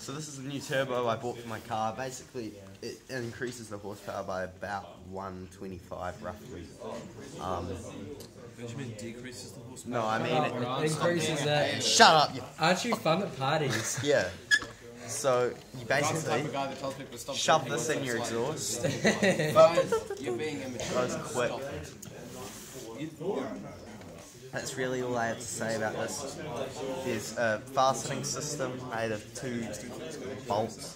So this is a new turbo I bought for my car. Basically, it increases the horsepower by about 125 roughly. Benjamin decreases the horsepower. No, I mean it increases that. Shut up! You. Aren't you fun at parties? Yeah. So you basically guy that tells people to stop shove this in your exhaust. You're being immature. Goes quick. That's really all I have to say about this. There's a fastening system made of 2 bolts,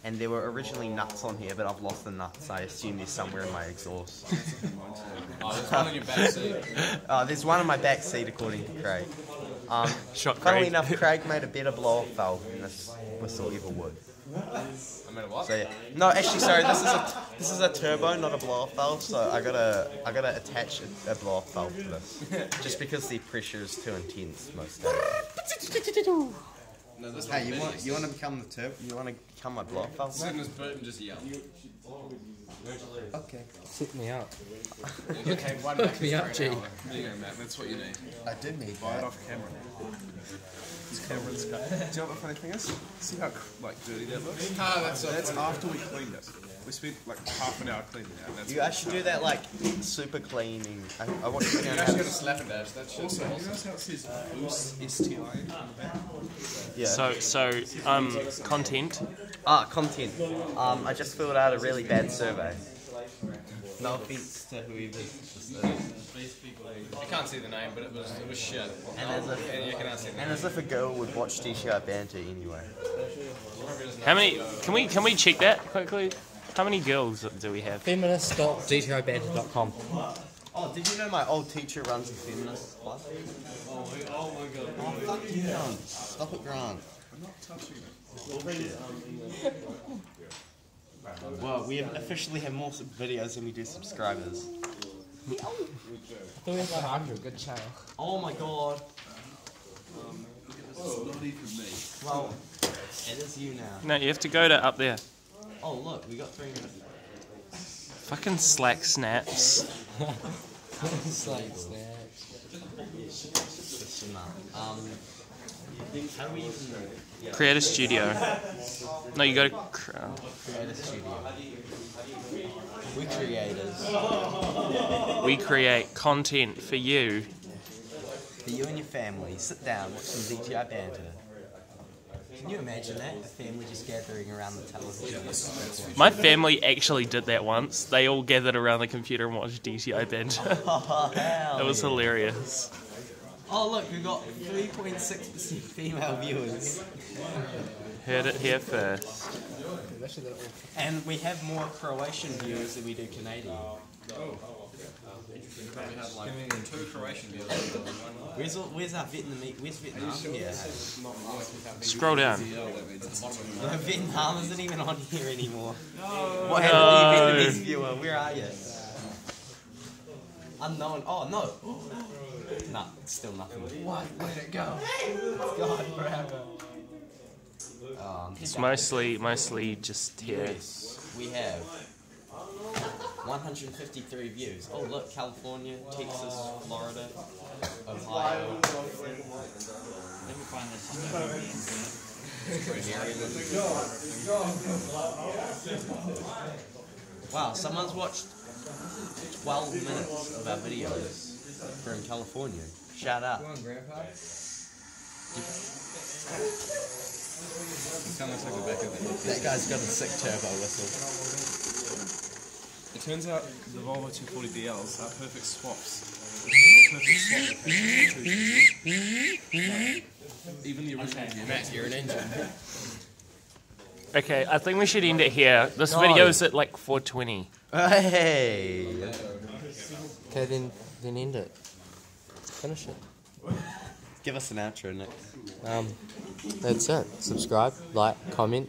and there were originally nuts on here, but I've lost the nuts. I assume they're somewhere in my exhaust. There's one in your back seat. There's one in my back seat, according to Craig. Shot Funnily Craig. enough, Craig made a better blow-off valve than this whistle ever would. I made a what? So yeah. No, actually, sorry. This is a turbo, not a blow-off valve. So I gotta attach a blow-off valve to this, just because the pressure is too intense most days. No, this Hey, you want to become the turbo? You want to become my blow-off valve? Sit in his boot and just yell. Okay. Sit me up. Okay, one Hook me up, G. There you go, Matt. That's what you need. I did need Buy it that. off camera. It's Cameron's cut. Do you know what the funny thing is? See how dirty that looks? Ah, that's after we cleaned it. We spent like half an hour cleaning it. And that's You guys should do that like super cleaning. I want you to You know actually got a slap and dash. That's Also, you notice how it says Boost STI on the back? Yeah. So content. Content. I just filled out a really bad survey. No offense to whoever this is. You can't see the name, but it was shit. And You cannot see the name. as if a girl would watch DCI Banter anyway. How many? Can we check that quickly? How many girls do we have? Feminist.dtobanter.com. Oh, did you know my old teacher runs a feminist club? Oh my god. Oh, fuck you, Grant. Stop it, Grant. I'm not touching it. Well, we officially have more videos than we do subscribers. I thought we had 100. Good channel. Oh my god. It's not even me. Well, it is you now. No, you have to go to up there. Oh look, we got 3 minutes. Fucking Slack snaps. It's like How do we even Create a studio. No, you go to. create a studio? We creators. We create content for you. For you and your family, sit down, watch some DTI Banter. Can you imagine that? A family just gathering around the television. My family actually did that once. They all gathered around the computer and watched DTI Banter. Oh, hell It was yeah. hilarious. Oh look, we got 3.6% female viewers. Heard it here first. And we have more Croatian viewers than we do Canadian. We have like 2 Croatian viewers. Where's our Vietnamese? Where's Vietnam here? Scroll down. No, Vietnam isn't even on here anymore. What happened to you, Vietnamese viewer? Where are you? Unknown. Oh no. Nah, still nothing. What? Where'd it go? It's gone forever. It's mostly just here. Yes, we have 153 views. Oh look, California, Texas, Florida, Ohio. Let me find this. Wow, someone's watched 12 minutes of our videos from California. Shout out. Come on, Grandpa. It kind of looks like the back of it. That guy's got a sick turbo whistle. It turns out the Volvo 240DLs are perfect swaps. Even the original Matt, you're an engine. Okay, I think we should end it here. This video is at like 4:20. Hey! Okay, then end it. Finish it. Give us an outro, Nick. That's it. Subscribe, like, comment.